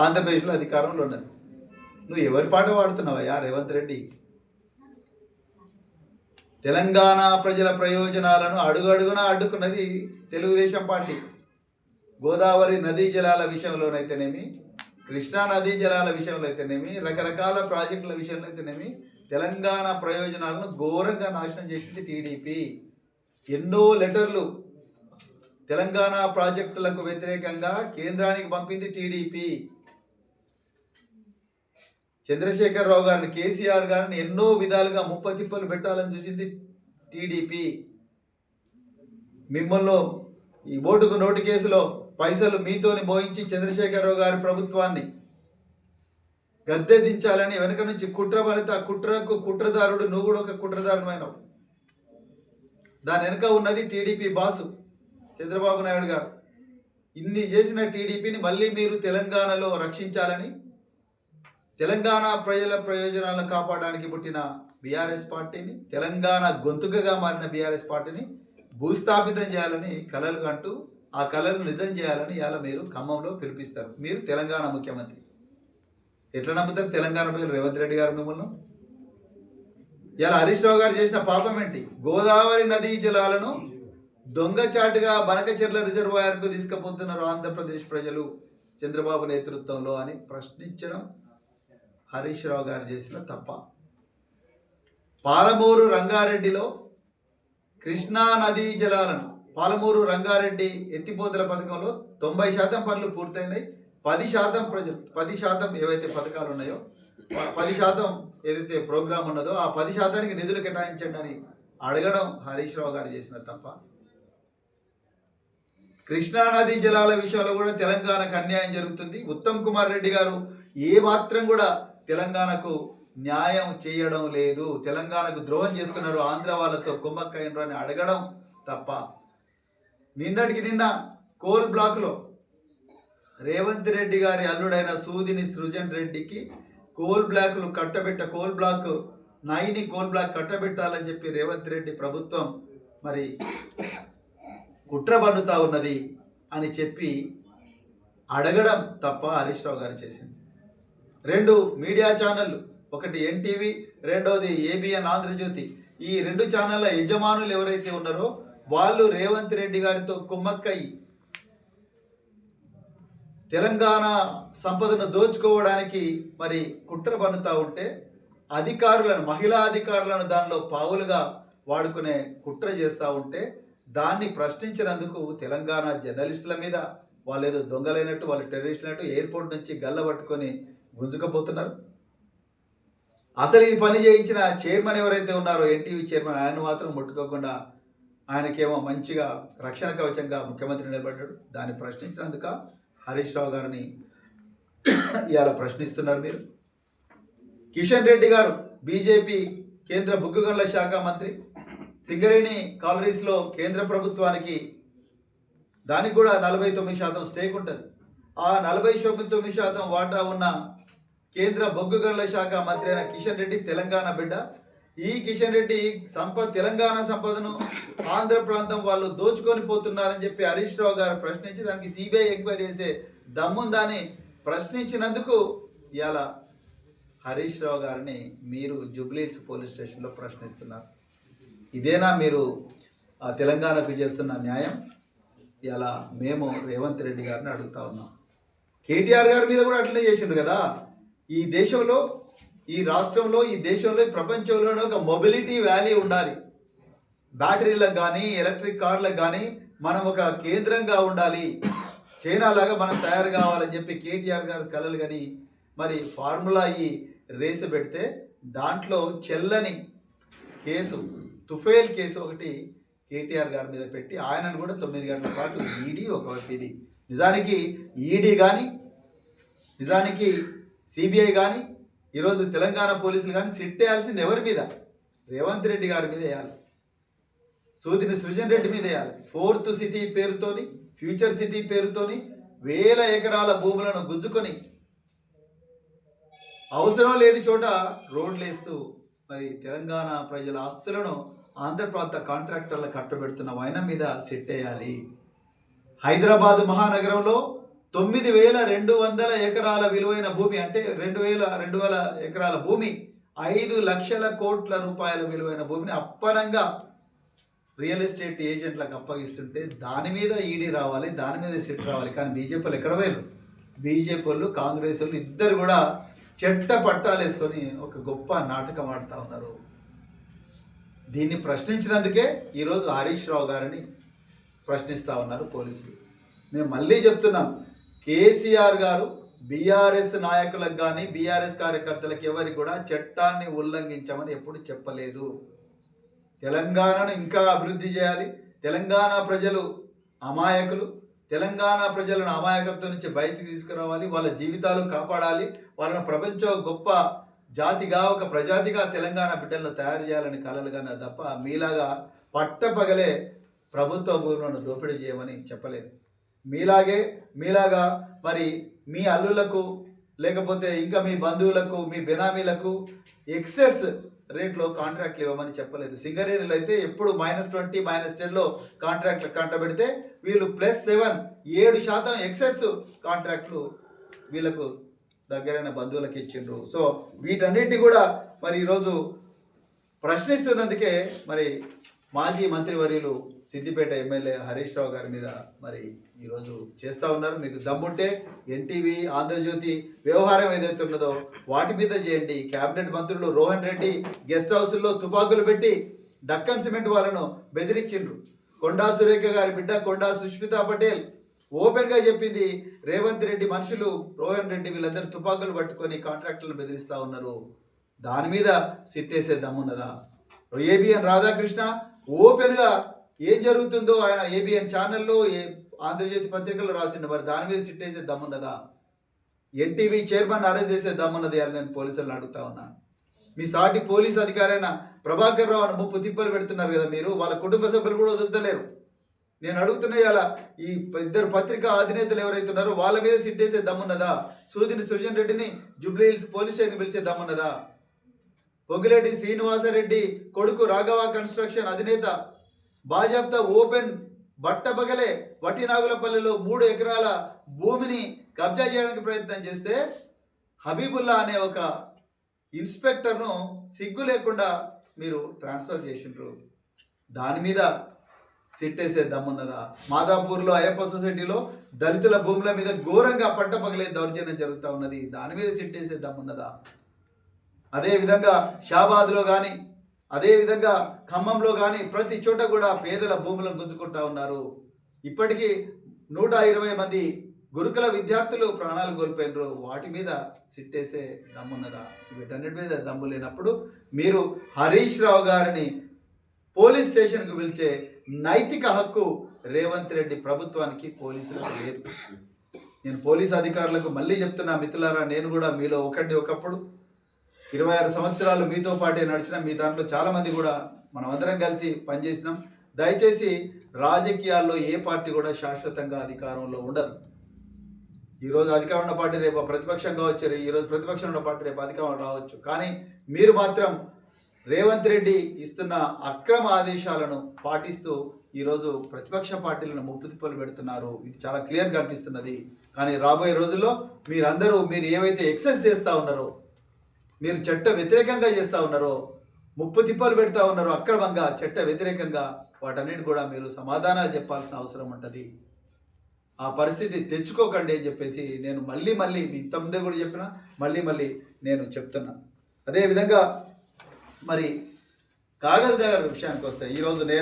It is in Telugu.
ఆంధ్రప్రదేశ్లో అధికారంలో ఉన్నది. నువ్వు ఎవరి పాట పాడుతున్నావయ్యా రేవంత్ రెడ్డి? తెలంగాణ ప్రజల ప్రయోజనాలను అడుగడుగునా అడ్డుకున్నది తెలుగుదేశం పార్టీ. గోదావరి నదీ జలాల విషయంలోనైతేనేమి, కృష్ణా నదీ జలాల విషయంలో అయితేనేమి, రకరకాల ప్రాజెక్టుల విషయంలో అయితేనేమి తెలంగాణ ప్రయోజనాలను ఘోరంగా నాశనం చేసింది టీడీపీ. ఎన్నో లెటర్లు తెలంగాణ ప్రాజెక్టులకు వ్యతిరేకంగా కేంద్రానికి పంపింది టీడీపీ. చంద్రశేఖరరావు గారిని, కేసీఆర్ గారిని ఎన్నో విధాలుగా ముప్పతిప్పలు పెట్టాలని చూసింది టీడీపీ. మిమ్మల్ని ఈ ఓటుకు నోటు కేసులో పైసలు మీతోని మోయించి చంద్రశేఖరరావు గారి ప్రభుత్వాన్ని గద్దె దించాలని వెనక నుంచి కుట్ర పడితే ఆ కుట్రకు కుట్రదారుడు నువ్వు కూడా ఒక కుట్రదారుమైనవు. దాని వెనక ఉన్నది టీడీపీ బాసు చంద్రబాబు నాయుడు గారు. ఇన్ని చేసిన టీడీపీని మళ్ళీ మీరు తెలంగాణలో రక్షించాలని, తెలంగాణ ప్రజల ప్రయోజనాలను కాపాడడానికి పుట్టిన బీఆర్ఎస్ పార్టీని, తెలంగాణ గొంతుకగా మారిన బీఆర్ఎస్ పార్టీని భూస్థాపితం చేయాలని కలలు కంటూ ఆ కళను నిజం చేయాలని ఇవాళ మీరు ఖమ్మంలో పిలిపిస్తారు. మీరు తెలంగాణ ముఖ్యమంత్రి. ఎట్లా నమ్ముతారు తెలంగాణ ప్రజలు రేవంత్ రెడ్డి గారు మిమ్మల్ని? ఇలా హరీష్ రావు గారు చేసిన పాపం ఏంటి? గోదావరి నదీ జలాలను దొంగచాటుగా బనకచెర్ల రిజర్వాయర్కు తీసుకుపోతున్నారు ఆంధ్రప్రదేశ్ ప్రజలు చంద్రబాబు నేతృత్వంలో అని ప్రశ్నించడం హరీష్ రావు గారు చేసిన తప్ప. పాలమూరు రంగారెడ్డిలో కృష్ణా నదీ జలాలను, పాలమూరు రంగారెడ్డి ఎత్తిపోతల పథకంలో 90% పనులు పూర్తయినాయి. 10% ప్రజలు, 10% ఏవైతే పథకాలు ఉన్నాయో 10% ఏదైతే ప్రోగ్రాం ఉన్నదో ఆ 10%కి నిధులు కేటాయించండి అని అడగడం హరీష్ రావు గారు చేసిన తప్ప. కృష్ణా నదీ జలాల విషయంలో కూడా తెలంగాణకు అన్యాయం జరుగుతుంది. ఉత్తమ్ కుమార్ రెడ్డి గారు ఏ మాత్రం కూడా తెలంగాణకు న్యాయం చేయడం లేదు, తెలంగాణకు ద్రోహం చేస్తున్నారు, ఆంధ్ర వాళ్ళతో కుమ్మక్కయ్యరు అని అడగడం తప్ప. నిన్నటికి నిన్న కోల్ బ్లాక్లో రేవంత్ రెడ్డి గారి అల్లుడైన సూదిని సృజన్ రెడ్డికి కోల్ బ్లాక్ 9 కోల్ బ్లాక్ కట్టబెట్టాలని చెప్పి రేవంత్ రెడ్డి ప్రభుత్వం మరి కుట్ర పన్నుతా ఉన్నది అని చెప్పి అడగడం తప్ప హరీష్ రావు గారు చేసింది. 2 మీడియా ఛానళ్ళు, ఒకటి ఎన్టీవీ, రెండోది ఏబిఎన్ ఆంధ్రజ్యోతి. ఈ 2 ఛానళ్ళ యజమానులు ఎవరైతే ఉన్నారో వాళ్ళు రేవంత్ రెడ్డి గారితో కుమ్మక్కయి తెలంగాణ సంపదను దోచుకోవడానికి మరి కుట్ర పన్నుతా ఉంటే అధికారులను, మహిళా అధికారులను దానిలో పావులుగా వాడుకునే కుట్ర చేస్తూ ఉంటే దాన్ని ప్రశ్నించినందుకు తెలంగాణ జర్నలిస్టుల మీద వాళ్ళు ఏదో దొంగలైనట్టు, వాళ్ళు టెర్రరిస్టులైనట్టు ఎయిర్పోర్ట్ నుంచి గల్ల పట్టుకొని గుంజుకపోతున్నారు. అసలు ఈ పని చేయించిన చైర్మన్ ఎవరైతే ఉన్నారో ఎన్టీవీ చైర్మన్, ఆయన మాత్రం ముట్టుకోకుండా ఆయనకేమో మంచిగా రక్షణ కవచంగా ముఖ్యమంత్రి నిలబడ్డాడు. దాన్ని ప్రశ్నించినందుక హరీష్ రావు గారిని ఇవాళ ప్రశ్నిస్తున్నారు మీరు. కిషన్ రెడ్డి గారు బీజేపీ కేంద్ర బొగ్గు గనుల శాఖ మంత్రి, సింగరేణి కాలరీస్లో కేంద్ర ప్రభుత్వానికి దానికి కూడా 49% స్టేక్ ఉంటుంది. ఆ 49% వాటా ఉన్న కేంద్ర బొగ్గు గనుల శాఖ మంత్రి అయిన కిషన్ రెడ్డి తెలంగాణ బిడ్డ. ఈ కిషన్ రెడ్డి తెలంగాణ సంపదను ఆంధ్ర ప్రాంతం వాళ్ళు దోచుకొని పోతున్నారని చెప్పి హరీష్ రావు గారు ప్రశ్నించి దానికి సిబిఐ ఎంక్వైరీ చేసే దమ్ముందని ప్రశ్నించినందుకు ఇవాళ హరీష్ రావు గారిని మీరు జూబ్లీహిల్స్ పోలీస్ స్టేషన్లో ప్రశ్నిస్తున్నారు. ఇదేనా మీరు తెలంగాణకు చేస్తున్న న్యాయం? ఇలా మేము రేవంత్ రెడ్డి గారిని అడుగుతా ఉన్నాం. కేటీఆర్ గారి మీద కూడా అట్లనే చేసిండ్రు కదా. ఈ దేశంలో, ఈ రాష్ట్రంలో, ఈ దేశంలో, ఈ ప్రపంచంలోనే ఒక మొబిలిటీ వ్యాలీ ఉండాలి. బ్యాటరీలకు కానీ ఎలక్ట్రిక్ కార్లకు కానీ మనం ఒక కేంద్రంగా ఉండాలి, చైనా లాగా మనం తయారు కావాలని చెప్పి కేటీఆర్ గారు కలలు కానీ మరి ఫార్ములా ఈ రేసు పెడితే దాంట్లో చెల్లని కేసు, తుఫేల్ కేసు ఒకటి కేటీఆర్ గారి మీద పెట్టి ఆయనను కూడా 9 గంటల పాటు ఈడీ, ఒకవైపు ఇది. నిజానికి ఈడీ కానీ, నిజానికి సిబిఐ కానీ, ఈరోజు తెలంగాణ పోలీసులు కానీ సిట్ వేయాల్సింది ఎవరి మీద? రేవంత్ రెడ్డి గారి మీద వేయాలి, సూదిని సృజన్ రెడ్డి మీద వేయాలి. 4th సిటీ పేరుతోని, ఫ్యూచర్ సిటీ పేరుతోని వేల ఎకరాల భూములను గుంజుకొని అవసరం లేని చోట రోడ్లు వేస్తూ మరి తెలంగాణ ప్రజల ఆస్తులను ఆంధ్ర ప్రాంత కాంట్రాక్టర్లకు కట్టబెడుతున్న ఆయన మీద సెట్ వేయాలి. హైదరాబాదు మహానగరంలో 9,200 ఎకరాల విలువైన భూమి, అంటే 2,200 ఎకరాల భూమి, 5 లక్షల కోట్ల రూపాయల విలువైన భూమిని అప్పనంగా రియల్ ఎస్టేట్ ఏజెంట్లకు అప్పగిస్తుంటే దాని మీద ఈడీ రావాలి, దాని మీద సిట్ రావాలి. కానీ బీజేపీ వాళ్ళు ఎక్కడ పోయారు? బీజేపీ వాళ్ళు, కాంగ్రెస్ వాళ్ళు ఇద్దరు కూడా చెట్ట పట్టాలు వేసుకొని ఒక గొప్ప నాటకం ఆడుతూ ఉన్నారు. దీన్ని ప్రశ్నించినందుకే ఈరోజు హరీష్ రావు గారిని ప్రశ్నిస్తూ ఉన్నారు పోలీసులు. మేము మళ్ళీ చెప్తున్నాం, కేసీఆర్ గారు బీఆర్ఎస్ నాయకులకు కానీ బీఆర్ఎస్ కార్యకర్తలకు ఎవరికి కూడా చట్టాన్ని ఉల్లంఘించమని ఎప్పుడు చెప్పలేదు. తెలంగాణను ఇంకా అభివృద్ధి చేయాలి, తెలంగాణ ప్రజలు అమాయకులు, తెలంగాణ ప్రజలను అమాయకత్వం నుంచి బయటికి తీసుకురావాలి, వాళ్ళ జీవితాలు కాపాడాలి, వాళ్ళని ప్రపంచం గొప్ప జాతిగా, ఒక ప్రజాతిగా తెలంగాణ బిడ్డలను తయారు చేయాలని కలలు కన్నారు తప్ప మీలాగా పట్టపగలే ప్రభుత్వ భూములను దోపిడీ చేయమని చెప్పలేదు. మీలాగా మరి మీ అల్లులకు లేకపోతే ఇంకా మీ బంధువులకు, మీ బెనామీలకు ఎక్సెస్ రేట్లో కాంట్రాక్ట్లు ఇవ్వమని చెప్పలేదు. సింగరేణిలో అయితే ఎప్పుడు -20, -10లో కాంట్రాక్ట్లు కంటబెడితే వీళ్ళు +7, 7% ఎక్సెస్ కాంట్రాక్ట్లు వీళ్ళకు దగ్గరైన బంధువులకు ఇచ్చిండ్రు. సో వీటన్నిటిని కూడా మరి ఈరోజు ప్రశ్నిస్తున్నందుకే మరి మాజీ మంత్రివర్యులు సిద్దిపేట ఎమ్మెల్యే హరీష్ రావు గారి మీద మరి ఈరోజు చేస్తూ ఉన్నారు. మీకు దమ్ముంటే ఎన్టీవీ, ఆంధ్రజ్యోతి వ్యవహారం ఏదైతే ఉన్నదో వాటి మీద చేయండి. క్యాబినెట్ మంత్రులు రోహన్ రెడ్డి గెస్ట్ హౌస్లో తుపాకులు పెట్టి డక్కన్ సిమెంట్ వాళ్ళను బెదిరించిండ్రు. కొండా సురేఖ గారి బిడ్డ కొండా సుష్మితా పటేల్ ఓపెన్గా చెప్పింది, రేవంత్ రెడ్డి మనుషులు రోహన్ రెడ్డి వీళ్ళందరూ తుపాకులు పట్టుకొని కాంట్రాక్టర్లను బెదిరిస్తూ ఉన్నారు. దాని మీద సిట్టేసే దమ్మున్నదా? ఏబిఎన్ రాధాకృష్ణ ఓపెన్గా ఏం జరుగుతుందో ఆయన ఏబిఎన్ ఛానల్లో, ఆంధ్రజ్యోతి పత్రికల్లో రాసిండు. మరి దాని మీద సిట్టేసే దమ్మున్నదా? ఎన్టీవీ చైర్మన్ అరెస్ట్ చేసే దమ్మున్నది అని నేను పోలీసులను అడుగుతా ఉన్నా. మీ సాటి పోలీస్ అధికారైన ప్రభాకర్ రావును ముప్పు తిప్పలు పెడుతున్నారు కదా మీరు, వాళ్ళ కుటుంబ సభ్యులు కూడా వదులుతలేరు. నేను అడుగుతున్నా, ఇలా ఈ ఇద్దరు పత్రికా అధినేతలు ఎవరైతే ఉన్నారో వాళ్ళ మీద సిట్టేసే దమ్మున్నదా? సూదిని సృజన్ రెడ్డిని జూబ్లీ హిల్స్ పోలీస్ స్టేషన్కి పిలిచే దమ్మున్నదా? పొంగిరెడ్డి శ్రీనివాసరెడ్డి కొడుకు రాఘవ కన్స్ట్రక్షన్ అధినేత బాజాప్తా ఓపెన్ బట్టబగలే వట్టినాగులపల్లిలో 3 ఎకరాల భూమిని కబ్జా చేయడానికి ప్రయత్నం చేస్తే హబీబుల్లా అనే ఒక ఇన్స్పెక్టర్ను సిగ్గు లేకుండా మీరు ట్రాన్స్ఫర్ చేసిండ్రు. దాని మీద సిట్టేసే దమ్మున్నదా? మాదాపూర్లో అయ్యప్ప సొసైటీలో దళితుల భూముల మీద ఘోరంగా పట్టపగలే దౌర్జన్యం జరుగుతూ ఉన్నది. దాని మీద సిట్టేసే దమ్మున్నదా? అదేవిధంగా షాబాద్లో కానీ, అదేవిధంగా ఖమ్మంలో కానీ ప్రతి చోట కూడా పేదల భూములను గుంజుకుంటా ఉన్నారు. ఇప్పటికీ 120 మంది గురుకుల విద్యార్థులు ప్రాణాలు కోల్పోయినారు. వాటి మీద సిట్టేసే దమ్మున్నదా? వీటన్నిటి మీద దమ్ము లేనప్పుడు మీరు హరీష్ రావు గారిని పోలీస్ స్టేషన్కు పిలిచే నైతిక హక్కు రేవంత్ రెడ్డి ప్రభుత్వానికి, పోలీసులకు లేదు. నేను పోలీస్ అధికారులకు మళ్ళీ చెప్తున్నా, మిత్రులారా, నేను కూడా మీలో ఒకప్పుడు 26 సంవత్సరాలు మీతో పాటే నడిచిన, మీ దాంట్లో చాలామంది కూడా మనం అందరం కలిసి పనిచేసినాం. దయచేసి రాజకీయాల్లో ఏ పార్టీ కూడా శాశ్వతంగా అధికారంలో ఉండదు. ఈరోజు అధికారం ఉన్న పార్టీ రేపు ప్రతిపక్షంగా వచ్చారు, ఈరోజు ప్రతిపక్షం ఉన్న పార్టీ రేపు అధికారం రావచ్చు. కానీ మీరు మాత్రం రేవంత్ రెడ్డి ఇస్తున్న అక్రమ ఆదేశాలను పాటిస్తూ ఈరోజు ప్రతిపక్ష పార్టీలను ముప్పుతిప్పలు పెడుతున్నారు. ఇది చాలా క్లియర్గా అనిపిస్తున్నది. కానీ రాబోయే రోజుల్లో మీరు ఏవైతే ఎక్సెస్ చేస్తూ ఉన్నారో, మీరు చట్ట వ్యతిరేకంగా చేస్తూ ఉన్నారో, ముప్పు తిప్పలు పెడతా ఉన్నారో అక్రమంగా, చట్ట వ్యతిరేకంగా, వాటన్నిటి కూడా మీరు సమాధానాలు చెప్పాల్సిన అవసరం ఉంటుంది. ఆ పరిస్థితి తెచ్చుకోకండి అని చెప్పేసి నేను మళ్ళీ మీ ఇంతకుముందే కూడా చెప్పిన, మళ్ళీ నేను చెప్తున్నా. అదేవిధంగా మరి కాగజ్ నగర్ విషయానికి వస్తే ఈరోజు